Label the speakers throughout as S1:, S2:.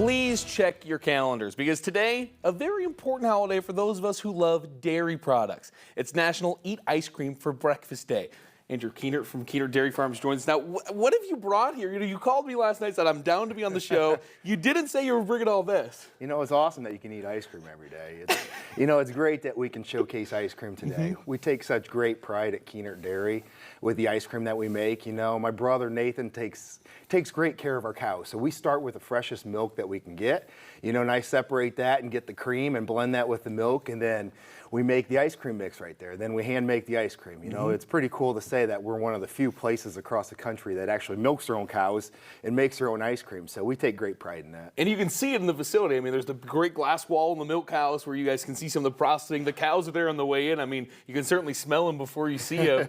S1: Please check your calendars because today, a very important holiday for those of us who love dairy products. It's National Eat Ice Cream for Breakfast Day. Andrew Kuehnert from Kuehnert Dairy Farms joins us now. What have you brought here? You called me last night and said, I'm down to be on the show. You didn't say you were bringing all this.
S2: It's awesome that you can eat ice cream every day. It's great that we can showcase ice cream today. We take such great pride at Kuehnert Dairy with the ice cream that we make. My brother Nathan takes great care of our cows. So we start with the freshest milk that we can get, and I separate that and get the cream and blend that with the milk, and then we make the ice cream mix right there. Then we hand make the ice cream. It's pretty cool to say that we're one of the few places across the country that actually milks their own cows and makes their own ice cream. So we take great pride in that.
S1: And you can see it in the facility. There's the great glass wall in the milk house where you guys can see some of the processing. The cows are there on the way in. You can certainly smell them before you see them.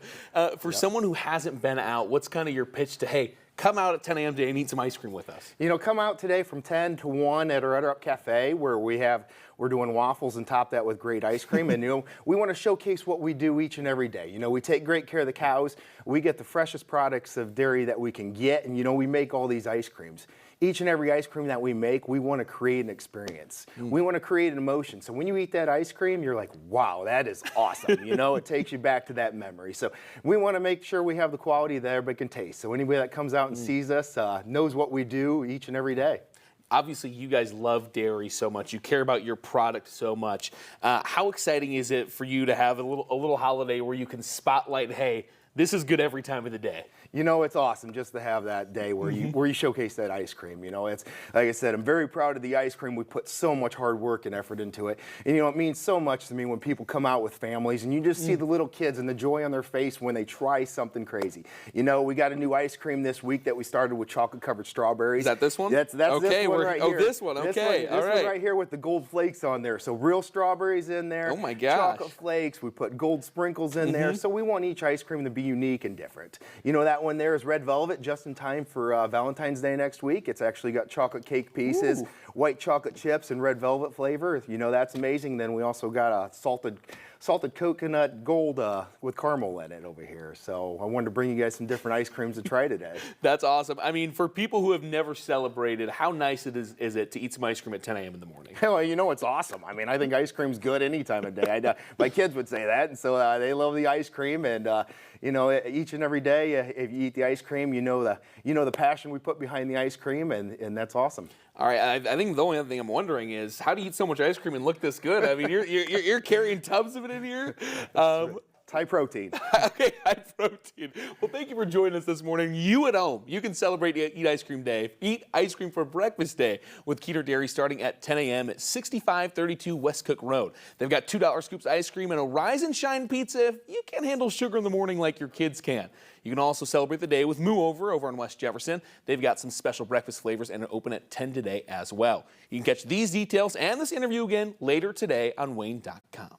S1: For someone who hasn't been out, what's kind of your pitch to, hey, come out at 10 a.m. today and eat some ice cream with us?
S2: Come out today from 10 to 1 at our Up Cafe where we're doing waffles and top that with great ice cream. And we want to showcase what we do each and every day. We take great care of the cows. We get the freshest products of dairy that we can get, and we make all these ice creams. Each and every ice cream that we make, we want to create an experience. We want to create an emotion. So when you eat that ice cream, you're like, wow, that is awesome. It takes you back to that memory. So we want to make sure we have the quality that everybody can taste. So anybody that comes out and sees us knows what we do each and every day.
S1: Obviously, you guys love dairy so much. You care about your product so much. How exciting is it for you to have a little holiday where you can spotlight, hey, this is good every time of the day?
S2: It's awesome just to have that day where you showcase that ice cream. It's like I said, I'm very proud of the ice cream. We put so much hard work and effort into it. And it means so much to me when people come out with families and you just see the little kids and the joy on their face when they try something crazy. We got a new ice cream this week that we started with chocolate covered strawberries.
S1: Is that this one?
S2: That's
S1: okay,
S2: this one right here.
S1: Oh, this one. Okay,
S2: all right. This one right here with the gold flakes on there. So real strawberries in there.
S1: Oh my gosh.
S2: Chocolate flakes. We put gold sprinkles in there. So we want each ice cream to be unique and different. That one there is red velvet, just in time for Valentine's Day next week. It's actually got chocolate cake pieces, white chocolate chips, and red velvet flavor. That's amazing. Then we also got a salted coconut gold with caramel in it over here. So I wanted to bring you guys some different ice creams to try today.
S1: That's awesome. For people who have never celebrated, how nice is it to eat some ice cream at 10 a.m. in the morning?
S2: Well, it's awesome. I think ice cream's good any time of day. My kids would say that, and so they love the ice cream. And each and every day, if you eat the ice cream, the passion we put behind the ice cream, and that's awesome.
S1: All right, I think the only other thing I'm wondering is how do you eat so much ice cream and look this good? You're carrying tubs of it in here.
S2: High protein.
S1: Okay, high protein. Well, thank you for joining us this morning. You at home, you can celebrate Eat Ice Cream Day. Eat ice cream for breakfast day with Kuehnert Dairy starting at 10 a.m. at 6532 West Cook Road. They've got $2 scoops ice cream and a Rise and Shine pizza if you can't handle sugar in the morning like your kids can. You can also celebrate the day with Moo over on West Jefferson. They've got some special breakfast flavors and are open at 10 today as well. You can catch these details and this interview again later today on WANE.com.